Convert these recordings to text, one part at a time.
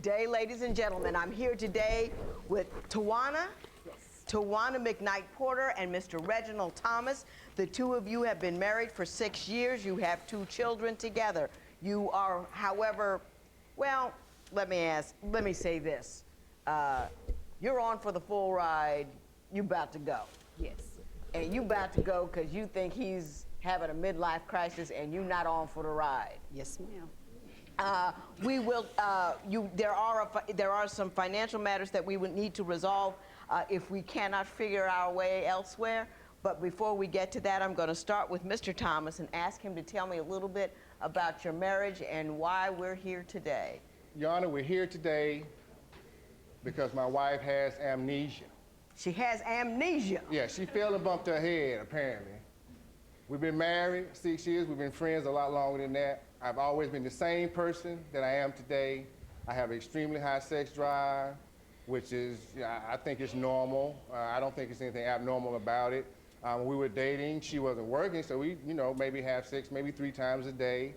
today, ladies and gentlemen, I'm here today with Tawana McKnight Porter and Mr. Reginald Thomas. The two of you have been married for 6 years. You have 2 children together. You are, however, well, let me say this. You're on for the full ride. You about to go. Yes. And you about to go because you think he's having a midlife crisis and you're not on for the ride. Yes, ma'am. We will. There are some financial matters that we would need to resolve if we cannot figure our way elsewhere. But before we get to that, I'm going to start with Mr. Thomas and ask him to tell me a little bit about your marriage and why we're here today. Your Honor, we're here today because my wife has amnesia. She has amnesia. Yeah, she fell and bumped her head, apparently. We've been married 6 years. We've been friends a lot longer than that. I've always been the same person that I am today. I have extremely high sex drive, which is, I think it's normal. I don't think there's anything abnormal about it. When we were dating, she wasn't working, so we, maybe have sex maybe 3 times a day.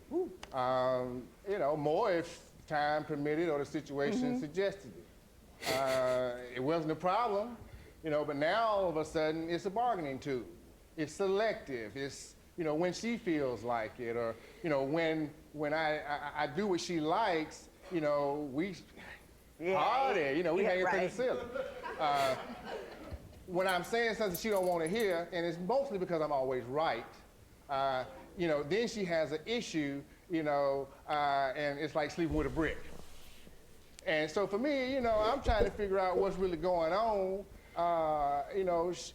More if time permitted or the situation suggested it. It wasn't a problem, but now all of a sudden it's a bargaining tool. It's selective. It's, when she feels like it, or, when I do what she likes, we party, we hang it to the ceiling. When I'm saying something she don't want to hear, and it's mostly because I'm always right, then she has an issue, and it's like sleeping with a brick. And so for me, I'm trying to figure out what's really going on,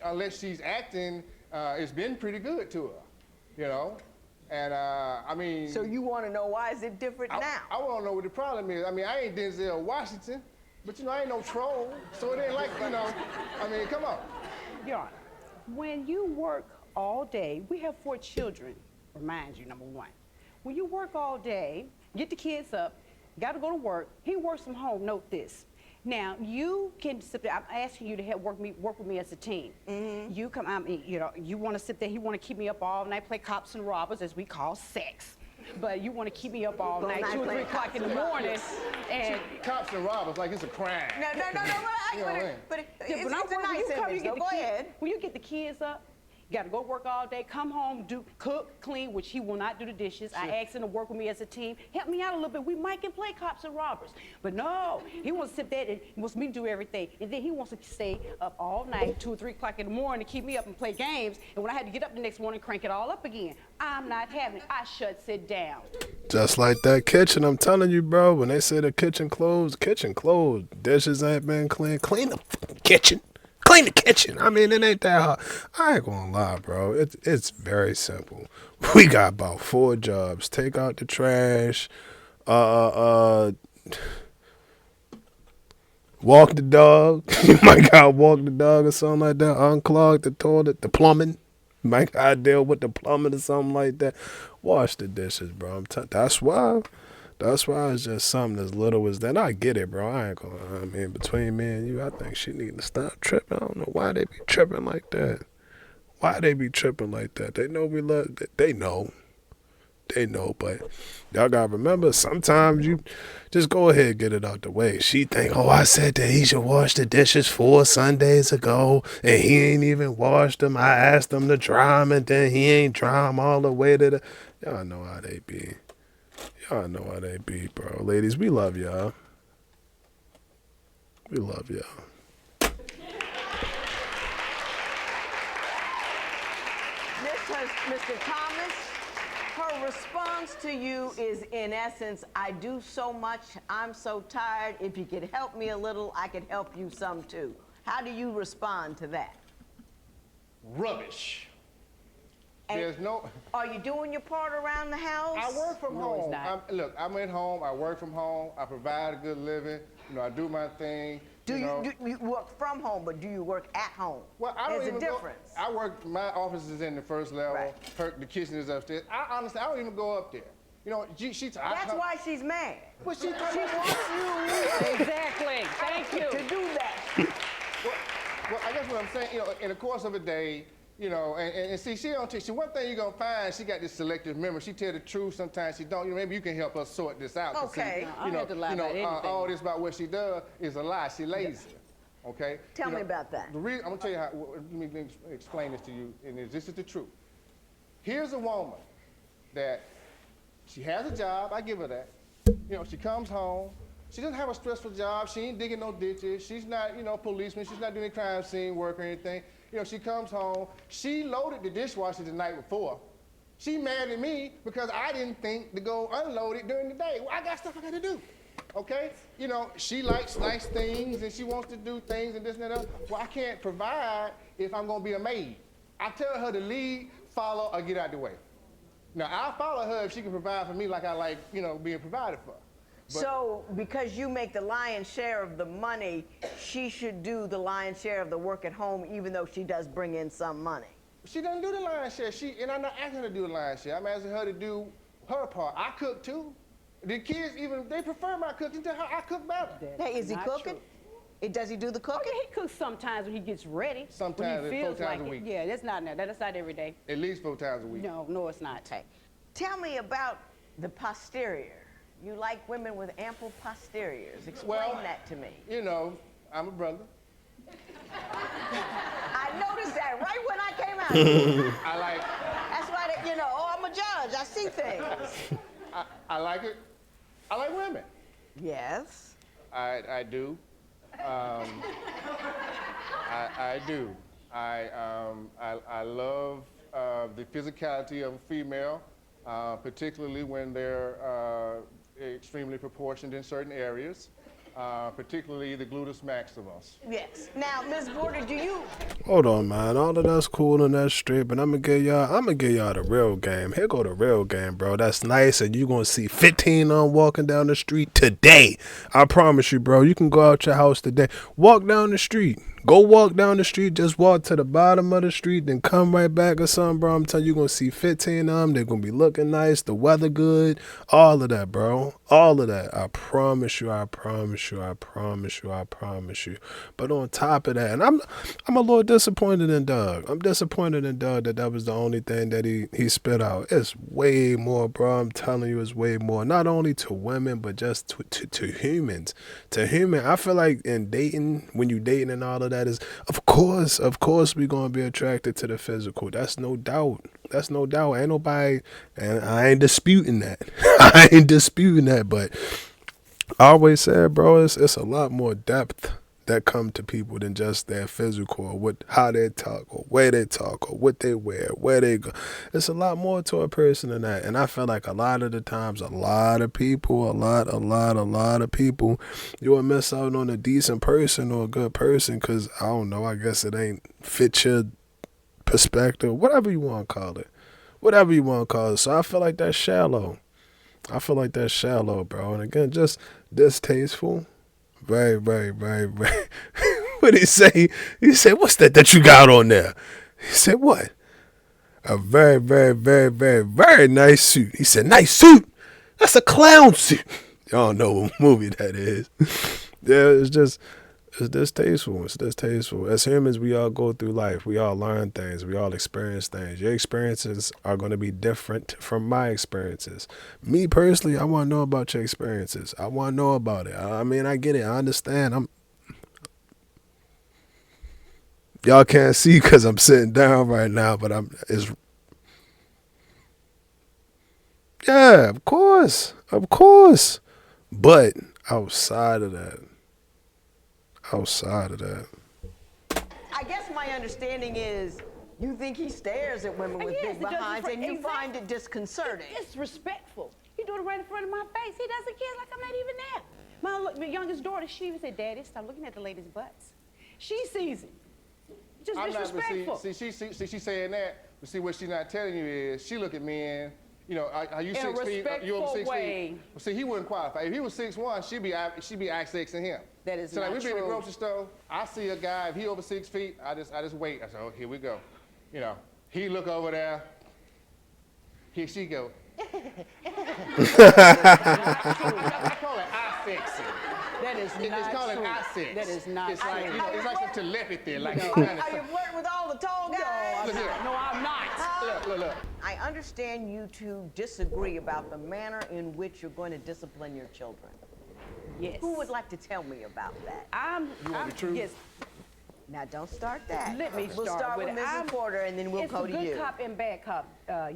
unless she's acting, it's been pretty good to her, And I mean. So you want to know why is it different now? I want to know what the problem is. I mean, I ain't Denzel Washington, but I ain't no troll. So it ain't like, I mean, come on. Your Honor, when you work all day, we have 4 children, remind you, number 1. When you work all day, get the kids up, got to go to work, he works from home, note this. Now, you can sit there, I'm asking you to help work with me as a team. You come, you want to sit there, he want to keep me up all night, play cops and robbers, as we call sex. But you want to keep me up all night, 2 or 3 o'clock in the morning. And cops and robbers, like it's a crime. No, but it's a nice image, though. Go ahead. When you get the kids up, you got to go to work all day, come home, cook, clean, which he will not do the dishes. Sure. I asked him to work with me as a team. Help me out a little bit. We might can play cops and robbers. But no, he wants to sit there and he wants me to do everything. And then he wants to stay up all night, 2 or 3 o'clock in the morning to keep me up and play games. And when I had to get up the next morning, crank it all up again. I'm not having it. I shuts it down. Just like that kitchen, I'm telling you, bro, when they say the kitchen closed, dishes ain't been clean. Clean the fucking kitchen. Clean the kitchen. I mean, it ain't that hard. I ain't gonna lie, bro. It's very simple. We got about 4 jobs. Take out the trash, walk the dog. You might gotta walk the dog or something like that. Unclog the toilet, the plumbing. You might gotta deal with the plumbing or something like that. Wash the dishes, bro. That's why it's just something as little as that. I get it, bro. I mean, between me and you, I think she need to stop tripping. I don't know why they be tripping like that. They know we love, they know, but y'all gotta remember, sometimes you just go ahead and get it out the way. She think, I said that he should wash the dishes 4 Sundays ago, and he ain't even washed them. I asked him to dry them, and then he ain't dry them all the way to the, y'all know how they be. Y'all know how they be, bro. Ladies, we love y'all. We love y'all. Mr. Thomas, her response to you is, in essence, I do so much, I'm so tired. If you could help me a little, I could help you some too. How do you respond to that? Rubbish. And there's no. Are you doing your part around the house? I work from home. I'm at home. I work from home. I provide a good living. I do my thing. Do you work from home, but do you work at home? Well, I don't There's even a difference. I work. My office is in the first level. Right. The kitchen is upstairs. I don't even go up there. That's why she's mad. Well, she wants you. Exactly. Thank you. To do that. Well, I guess what I'm saying, in the course of a day, You know, and see, she don't. See, one thing you're gonna find, she got this selective memory. She tell the truth, sometimes she don't. You know, maybe you can help us sort this out. Okay. No, I don't have to lie about anything. All this about what she does is a lie. She lazy. Okay. Tell me about that. The reason I'm gonna tell you how. Let me explain this to you, and this is the truth. Here's a woman that she has a job. I give her that. You know, she comes home. She doesn't have a stressful job. She ain't digging no ditches. She's not, you know, policeman. She's not doing crime scene work or anything. You know, she comes home. She loaded the dishwasher the night before. She mad at me because I didn't think to go unload it during the day. Well, I got stuff I got to do. Okay? You know, she likes nice things and she wants to do things and this and that. Well, I can't provide if I'm going to be a maid. I tell her to lead, follow, or get out the way. Now, I'll follow her if she can provide for me like I like, you know, being provided for. But so, because you make the lion's share of the money, she should do the lion's share of the work at home, even though she does bring in some money. she doesn't do the lion's share. And I'm not asking her to do the lion's share. I'm asking her to do her part. I cook too. The kids they prefer my cooking to her. I cook better. Hey, is he cooking? Does he do the cooking? Okay, he cooks sometimes when he gets ready. Sometimes when he it's 4 feels times like a week. Yeah, that's not every day. At least 4 times a week. No, it's not. Okay. Tell me about the posterior. You like women with ample posteriors. Explain that to me. You know, I'm a brother. I noticed that right when I came out. I like. That's why, I'm a judge. I see things. I like it. I like women. Yes. I do. I do. I love the physicality of a female, particularly when they're extremely proportioned in certain areas, particularly the gluteus maximus. Yes. Now, Ms. Porter, do you? Hold on, man. All of that's cool and that's straight, but I'm gonna give y'all the real game. Here go the real game, bro. That's nice, and you gonna see 15 on walking down the street today. I promise you, bro. You can go out your house today. Walk down the street. Go walk down the street. Just walk to the bottom of the street, then come right back or something, bro. I'm telling you, you're gonna see 15 of them. They're gonna be looking nice. The weather good. All of that, bro. All of that. I promise you. I promise you. I promise you. I promise you. But on top of that, and I'm a little disappointed in Doug. I'm disappointed in Doug that was the only thing that he spit out. It's way more, bro. I'm telling you, it's way more. Not only to women, but just to humans. To human, I feel like in dating, when you dating and all of that, is of course we're gonna be attracted to the physical. That's no doubt. That's no doubt. Ain't nobody, and I ain't disputing that. I ain't disputing that. But I always said, bro, it's a lot more depth that come to people than just their physical, or how they talk, or where they talk, or what they wear, where they go. It's a lot more to a person than that. And I feel like a lot of the times, a lot of people, you will miss out on a decent person or a good person because, I don't know, I guess it ain't fit your perspective, whatever you want to call it. Whatever you want to call it. So I feel like that's shallow. Bro. And again, just distasteful. Very, very, very, very. What did he say? He said, "What's that you got on there?" He said, "What?" A very, very, very, very, very nice suit. He said, "Nice suit? That's a clown suit." Y'all know what movie that is. Yeah, it's distasteful. It's distasteful. As humans, we all go through life. We all learn things. We all experience things. Your experiences are going to be different from my experiences. Me personally, I want to know about your experiences. I want to know about it. I mean, I get it. I understand. Y'all can't see because I'm sitting down right now, but yeah, of course. But outside of that. I guess my understanding is you think he stares at women with big behinds and you find it disconcerting. It's disrespectful. He doing it right in front of my face. He doesn't care like I'm not even there. My youngest daughter, she would say, "Daddy, stop looking at the ladies' butts." She sees it. Just disrespectful. She's saying that, but see what she's not telling you is she look at men. You know, are you 6 feet? You over 6 feet? Well, see, he wouldn't qualify. If he was 6'1", she'd be accessing him. That is so not like we be true. in the grocery store. I see a guy. If he over 6 feet, I just wait. I say, "Oh, here we go." You know, he look over there. Here she go. I call it eye fixing. That That is It's not called true. an access. That is not It's true. like, it's like some telepathy. Like, Are you flirting with all the tall guys? Look here. No, I'm not. Look. I understand you two disagree about the manner in which you're going to discipline your children. Yes. Who would like to tell me about that? You want the truth? Yes. Now, don't start that. Let me We'll start with Mrs. Porter, and then we'll go to you. It's a good cop and bad cop,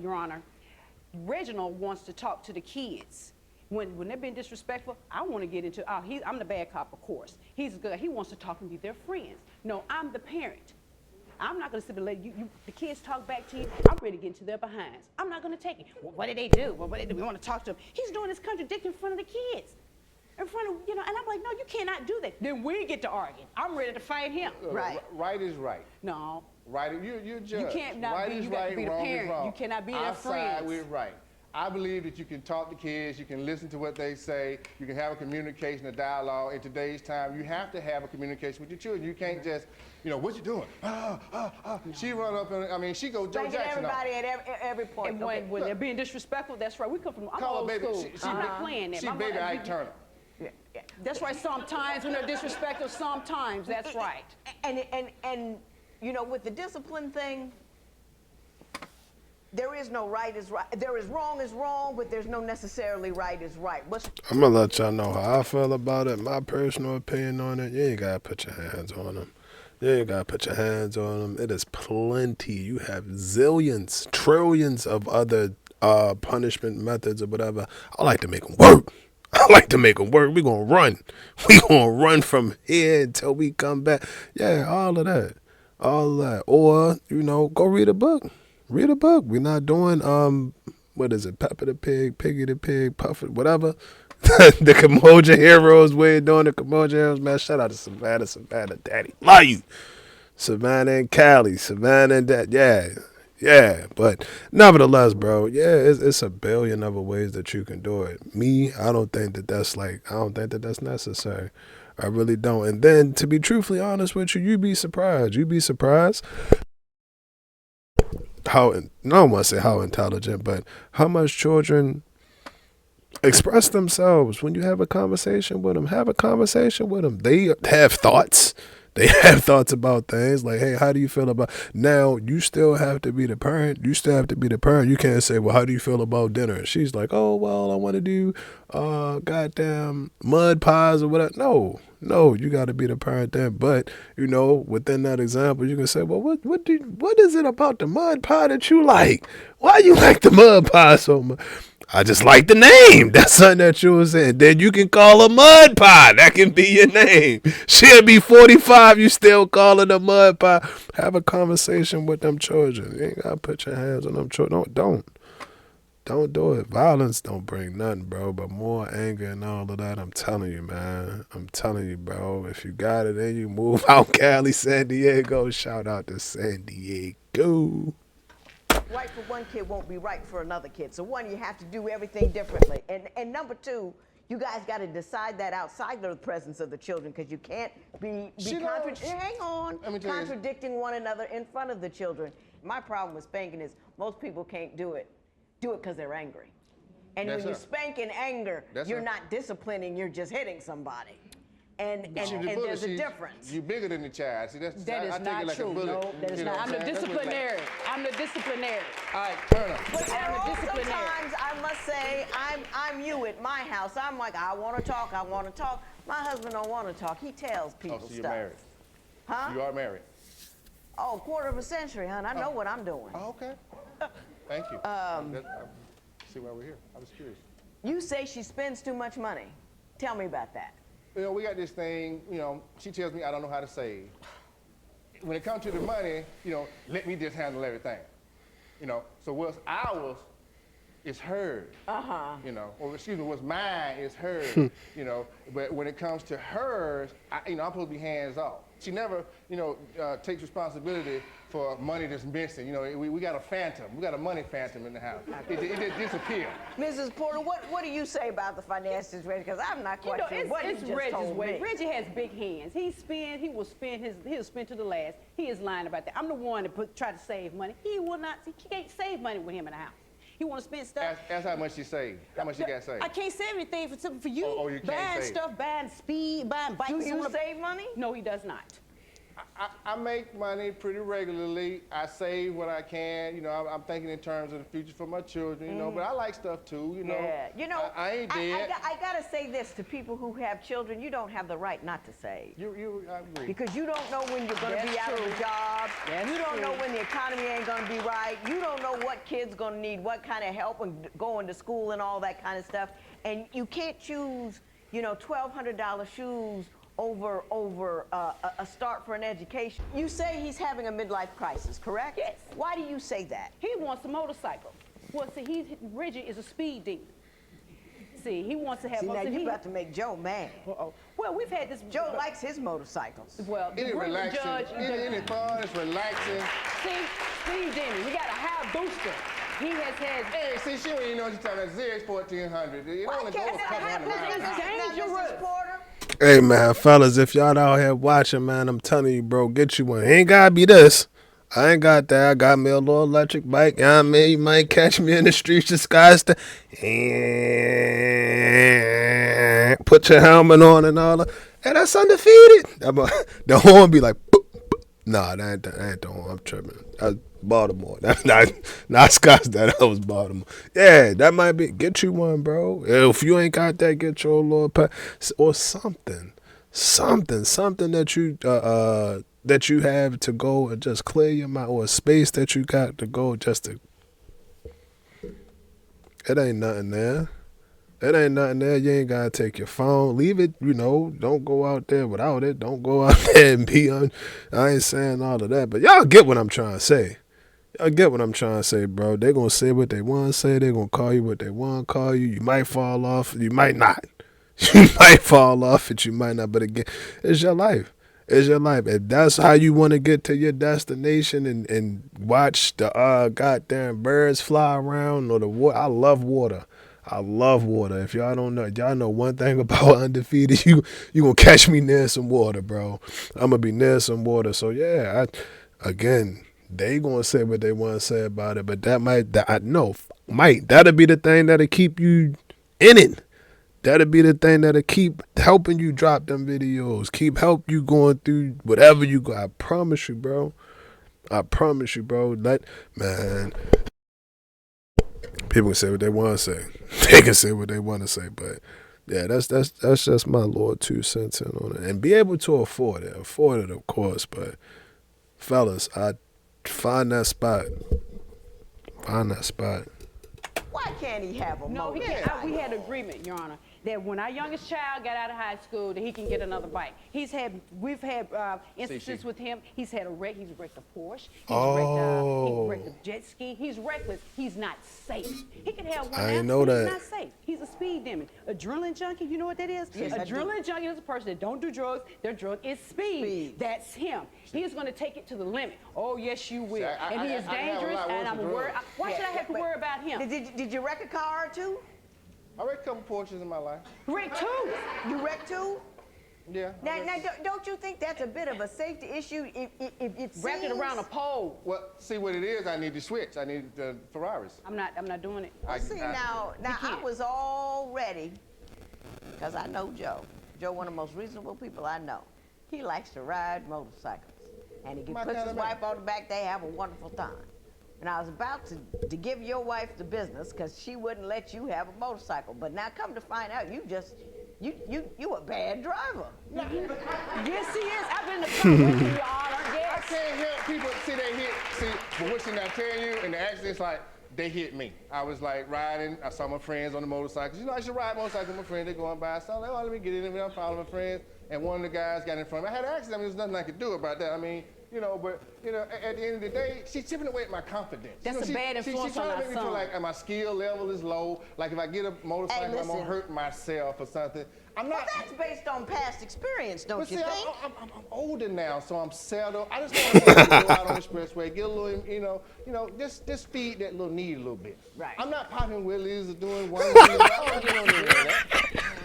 Your Honor. Reginald wants to talk to the kids. When they're being disrespectful, I want to get into, I'm the bad cop, of course. He's good. He wants to talk and be their friends. No, I'm the parent. I'm not going to sit and let the kids talk back to you. I'm ready to get into their behinds. I'm not going to take it. Well, what did they do? Well, what did they do? We want to talk to them. He's doing this contradiction in front of the kids. In front of, and I'm like, no, you cannot do that. Then we get to arguing. I'm ready to fight him. Right. Right is right. No. Right, you're judge. You can't not right be, is you got right, to be the wrong parent. is wrong. You cannot be their Our friends. side, we're right. I believe that you can talk to kids, you can listen to what they say, you can have a communication, a dialogue. In today's time, you have to have a communication with your children. You can't just, what you doing? She run up and, she go Joe Spanking Jackson everybody at every point. And when they're being disrespectful, that's right. We come from, I'm Call her old baby. school. She I'm not playing that. She My baby mother- Ike Turner. Yeah. That's right. Sometimes when they're disrespectful, sometimes that's right. And with the discipline thing, there is no right is right. There is wrong, but there's no necessarily right is right. I'm gonna let y'all know how I feel about it. My personal opinion on it, you ain't gotta put your hands on them. You ain't gotta put your hands on them. It is plenty. You have zillions, trillions of other punishment methods or whatever. I like to make them work. We gonna run. We gonna run from here until we come back. Yeah, all of that. Or, go read a book. Read a book. We're not doing, what is it, Peppa the Pig, Piggy the Pig, Puff it, whatever. The Kimoja Heroes, we're doing the Kimoja Heroes, man. Shout out to Savannah, Daddy. Love you. Savannah and Callie, Savannah and Dad. Yeah. But nevertheless, bro, it's a billion other ways that you can do it. Me, I don't think that that's necessary. I really don't. And then, to be truthfully honest with you, you'd be surprised. I don't want to say how intelligent, but how much children express themselves when you have a conversation with them. They have thoughts. They have thoughts about things like, hey, how do you feel about... Now, you still have to be the parent. You can't say, well, how do you feel about dinner? And she's like, oh, well, I want to do goddamn mud pies or whatever. No, you got to be the parent then. But, within that example, you can say, well, what is it about the mud pie that you like? Why you like the mud pie so much? I just like the name. That's something that you were saying. Then you can call her Mud Pie. That can be your name. She'll be 45. You still call her the Mud Pie. Have a conversation with them children. You ain't got to put your hands on them children. Don't do it. Violence don't bring nothing, bro, but more anger and all of that. I'm telling you, man. I'm telling you, bro. If you got it in you, move out Cali, San Diego. Shout out to San Diego. Right for one kid won't be right for another kid. So one, you have to do everything differently. And number two, you guys got to decide that outside of the presence of the children, because you can't be contradicting one another in front of the children. My problem with spanking is most people can't do it because they're angry. And when you spank in anger, you're not disciplining, you're just hitting somebody. And there's a difference. You're bigger than the child. See, That is I take not it like true. a bullet. No, that is not. I'm the disciplinary. All right, Turner. But I'm a disciplinary. sometimes I must say, I'm you at my house. I'm like, I want to talk. My husband don't want to talk. He tells people So you're stuff. married. Huh? You are married. Oh, quarter of a century, hon. I know what I'm doing. Oh, okay. Thank you. See why we're here. I was curious. You say she spends too much money. Tell me about that. We got this thing, she tells me I don't know how to save. When it comes to the money, let me just handle everything. So what's ours is hers. Or excuse me, what's mine is hers. But when it comes to hers, I'm supposed to be hands off. She never, takes responsibility for money that's missing. We got a phantom. We got a money phantom in the house. It just disappeared. Mrs. Porter, what do you say about the finances, Reggie? Because I'm not quite sure what you just told me. Reggie has big hands. He will spend to the last. He is lying about that. I'm the one that try to save money. He will not. He can't save money with him in the house. He want to spend stuff. Ask how much she saved. How much she got saved? I can't save anything for you. Oh, you can't buying save. stuff, buying speed, buying bikes. Do you save money? No, he does not. I make money pretty regularly. I save what I can. You know, I'm thinking in terms of the future for my children, you know, but I like stuff too, you know. Yeah, you know, I ain't dead. I gotta say this to people who have children: you don't have the right not to save. I agree. Because you don't know when you're going to be out of a job. You don't know when the economy ain't going to be right. You don't know what kids going to need, what kind of help and going to school and all that kind of stuff. And you can't choose, you know, $1,200 shoes over a start for an education. You say he's having a midlife crisis, correct? Yes. Why do you say that? He wants a motorcycle. Well, see, Reggie is a speed demon. See, he wants to have. See, now you're about to make Joe mad. Uh-oh. Well, we've had this. Joe likes his motorcycles. Well, the It is relaxing. judge. It is fun. It's relaxing. See, speed demon. We got a high booster. He has had. Hey, see, she don't even know what you're talking about. ZX 1400. It only goes a couple hundred miles. It's dangerous. Mrs. Porter? Hey man, fellas, if y'all out here watching, man, I'm telling you, bro, get you one. Ain't gotta be this. I ain't got that. I got me a little electric bike. You know what I mean? You might catch me in the streets disguised. Put your helmet on and all that. And that's undefeated. The horn be like, boop, boop. Nah, that ain't the horn. I'm tripping. That's Baltimore. Not Scotts. That was Baltimore. Yeah, that might be. Get you one, bro. If you ain't got that, get your little pet or something that you have to go and just clear your mind, or a space that you got to go just to. It ain't nothing there. It ain't nothing there. You ain't gotta take your phone. Leave it, you know. Don't go out there without it. Don't go out there and be on. I ain't saying all of that, but y'all get what I'm trying to say. Y'all get what I'm trying to say, bro. They gonna say what they want to say. They gonna call you what they want to call you. You might fall off. You might not. You might fall off it. You might not. But again, it's your life. It's your life. If that's how you want to get to your destination and watch the goddamn birds fly around or the water. I love water. I love water. If y'all don't know, y'all know one thing about Undefeated, you gonna catch me near some water, bro. I'm gonna be near some water. So yeah, again, they gonna say what they want to say about it, but that'll be the thing that'll keep you in it. That'll be the thing that'll keep helping you drop them videos, help you going through whatever you go. I promise you, bro. Man. People can say what they want to say. They can say what they want to say, but yeah, that's just my little 2 cents in on it. And be able to afford it, of course. But fellas, I find that spot. Why can't he have a No, motorcycle? we had agreement, Your Honor, that when our youngest child got out of high school, that he can get another bike. We've had instances with him. He's had a wreck. He's wrecked a Porsche. He's wrecked a jet ski. He's reckless. He's not safe. He can have one. I didn't know that. He's not safe. He's a speed demon. Adrenaline junkie. You know what that is? Yes, Adrenaline junkie is a person that don't do drugs. Their drug is speed. That's him. He is going to take it to the limit. Oh yes, you will. And he is dangerous. And I'm worried. Why should I have to worry about him? Did you wreck a car or two? I wrecked a couple Porsches in my life. Wreck two. You wrecked two? Yeah. Now, don't you think that's a bit of a safety issue if it's Wrapped it around a pole. Well, see what it is. I need to switch. I need the Ferraris. I'm not doing it. Now I can't. was all ready, because I know Joe. Joe, one of the most reasonable people I know. He likes to ride motorcycles. And he puts his wife on the back, they have a wonderful time. And I was about to give your wife the business because she wouldn't let you have a motorcycle. But now come to find out, you a bad driver. Yes, he is. I've been in the car with you, Your Honor. Yes. I can't help people. But what she not telling you, in the accidents, like, they hit me. I was like riding. I saw my friends on the motorcycles. You know, I should ride motorcycles with my friends. They're going by. So I'm like, oh, let me get in there. I'm following my friends. And one of the guys got in front of me. I had an accident. I mean, there's nothing I could do about that. I mean, you know, but, you know, at the end of the day, she's chipping away at my confidence. That's a bad influence on our son. She's trying to make me feel like my skill level is low. Like if I get a motorcycle, I'm going to hurt myself or something. I'm not. Well, that's based on past experience, don't you think? I'm older now, so I'm settled. I just want to go out on the expressway, get a little, you know, just feed that little need a little bit. Right. I'm not popping willies or doing one. I don't get on there with that.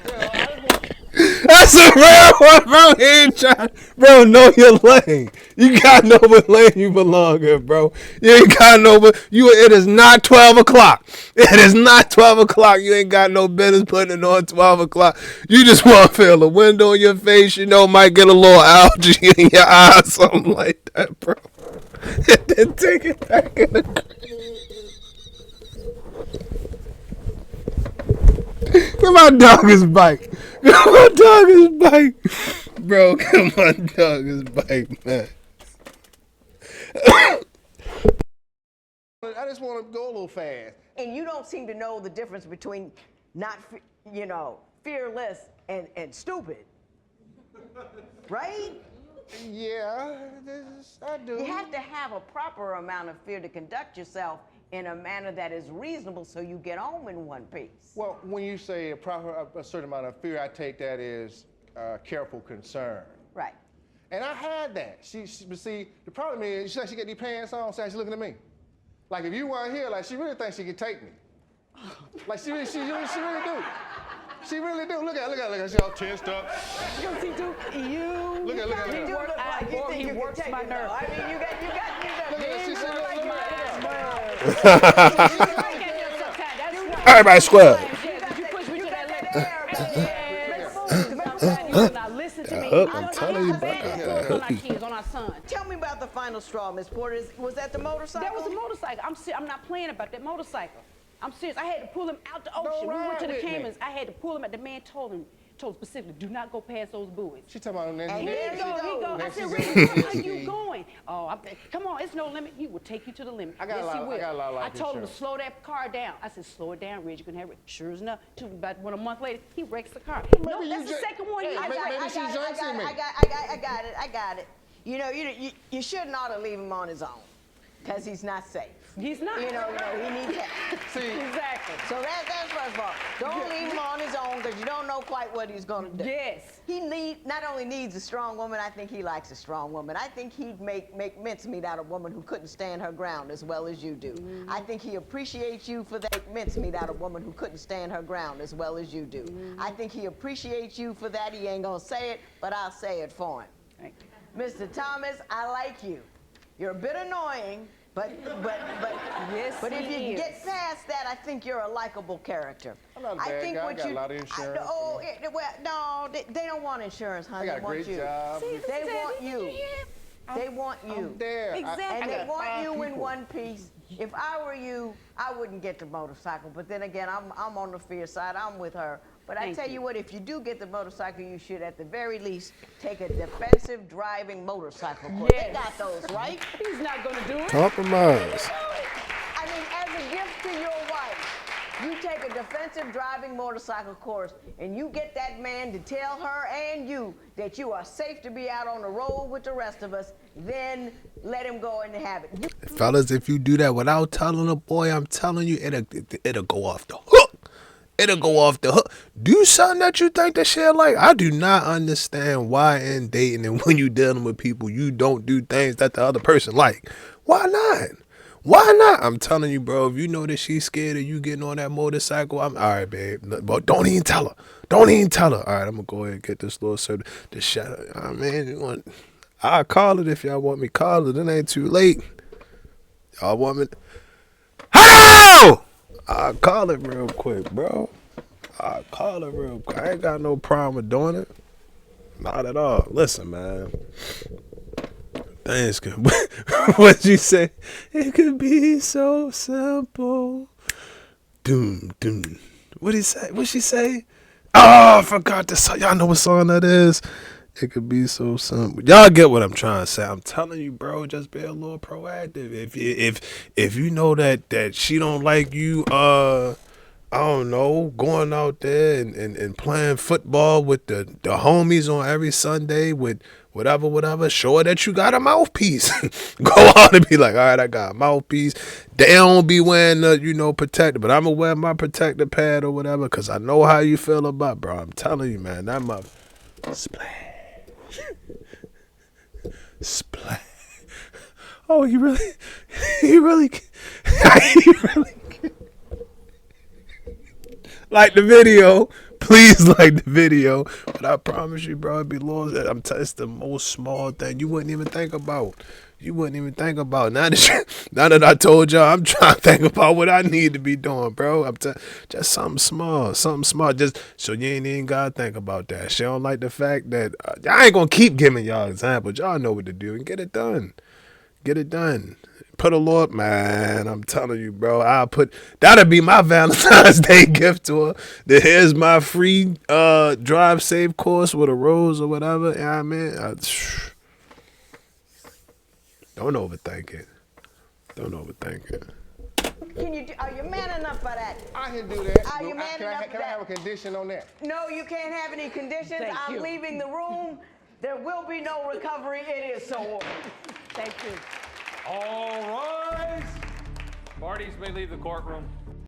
You know, I just want. That's a real one, bro. He ain't trying. Bro, know your lane. You got no what lane you belong in, bro. You ain't got no but it is not 12 o'clock. It is not 12 o'clock. You ain't got no business putting it on 12 o'clock. You just want to feel a window in your face, might get a little algae in your eye or something like that, bro. And then take it back in the Give my dog his bike. Give my dog his bike. Bro, give my dog his bike, man. I just want to go a little fast. And you don't seem to know the difference between not, fearless and stupid. Right? Yeah, I do. You have to have a proper amount of fear to conduct yourself in a manner that is reasonable so you get home in one piece. Well, when you say a certain amount of fear, I take that as careful concern. Right. And I had that. But see, the problem is, she got these pants on, so she's looking at me. Like, if you weren't here, like, she really thinks she can take me. Like, she really do. She really do. Look at her. She all tensed up. You see, Duke, Look at her. You look like you think you works can take my it, nerve. though. I mean, you got Look at her. She look like look you at her. Everybody square. You push me to that leg. Now listen to me. I'm telling you, bro. On our kids, on our son. Tell me about the final straw, Miss Porter. Was that the motorcycle? That was a motorcycle. I'm not playing about that motorcycle. I'm serious. I had to pull him out the ocean. We went to the Caymans. I had to pull him out. The man told specifically, do not go past those buoys. She talking about And Here you go. I said, Nancy Ricky, where are Nancy. you going? Oh, come on, it's no limit. He will take you to the limit. I got a lot of life I told him to insurance. slow that car down. I said, slow it down, Reg. You can have it. Sure enough, about a month later, he wrecks the car. No, Maybe that's you the second one. Hey, I maybe she jinxing me. I got it. You shouldn't ought to leave him on his own, because he's not safe. He's not. He needs help. See, Exactly. So that's first of all. Don't leave him on his own, because you don't know quite what he's going to do. Yes. He not only needs a strong woman, I think he likes a strong woman. I think he'd make mincemeat out of a woman who couldn't stand her ground as well as you do. Mm-hmm. I think he appreciates you for that. Make mincemeat out of a woman who couldn't stand her ground as well as you do. Mm-hmm. I think he appreciates you for that. He ain't gonna say it, but I'll say it for him. Thank you. Mr. Thomas, I like you. You're a bit annoying, but Yes, if he you is. get past that, I think you're a likable character. I'm not a I bad think guy. what I got you a lot of insurance. they don't want insurance, honey. I got a they want great you. job. They want you. They want you. I'm there. Exactly. And I they got want 5 you in people. one piece. If I were you, I wouldn't get the motorcycle. But then again, I'm on the fear side. I'm with her. But I Thank tell you you. what, if you do get the motorcycle, you should at the very least take a defensive driving motorcycle course. They Yes. got those, right? He's not going to do it. Compromise. I mean, as a gift to your wife, you take a defensive driving motorcycle course and you get that man to tell her and you that you are safe to be out on the road with the rest of us, then let him go and have it. Fellas, if you do that without telling a boy, I'm telling you, it'll go off the hook. It'll go off the hook. Do something that you think that shit like. I do not understand why in dating and when you dealing with people, you don't do things that the other person like. Why not? Why not? I'm telling you, bro, if you know that she's scared of you getting on that motorcycle, all right, babe. But don't even tell her. Don't even tell her. All right, I'm going to go ahead and get this little sort of the shadow. Oh, man, I'll call it if y'all want me. Call it. It ain't too late. Y'all want me? How? I'll call it real quick, bro. I'll call it real quick. I ain't got no problem with doing it. Not at all. Listen, man. Things could. What'd you say? It could be so simple. Doom, doom. What'd he say? What'd she say? Oh, I forgot the song. Y'all know what song that is? It could be so simple. Y'all get what I'm trying to say. I'm telling you, bro, just be a little proactive. If you know that she don't like you, I don't know, going out there and playing football with the homies on every Sunday with whatever, show her that you got a mouthpiece. Go out and be like, all right, I got a mouthpiece. They don't be wearing the, protector, but I'm going to wear my protector pad or whatever because I know how you feel about, bro. I'm telling you, man, that mother. Splash. Splash. Oh, he really like the video, Please like the video. But I promise you, bro, it'd be long. It's the most small thing you wouldn't even think about. You wouldn't even think about. Now that I told y'all, I'm trying to think about what I need to be doing, bro. Just something small, just so you ain't even gotta think about that. She don't like the fact that I ain't gonna keep giving y'all examples. Y'all know what to do and get it done. Get it done. Put a Lord, man. I'm telling you, bro. That'll be my Valentine's Day gift to her. Here's my free drive safe course with a rose or whatever. You know what I mean? Don't overthink it. Don't overthink it. Are you man enough for that? I can do that. Are you man enough for Can I that? have a condition on that? No, you can't have any conditions. Thank I'm you. leaving the room. There will be no recovery. It is so ordered. Thank you. All rise. Parties may leave the courtroom.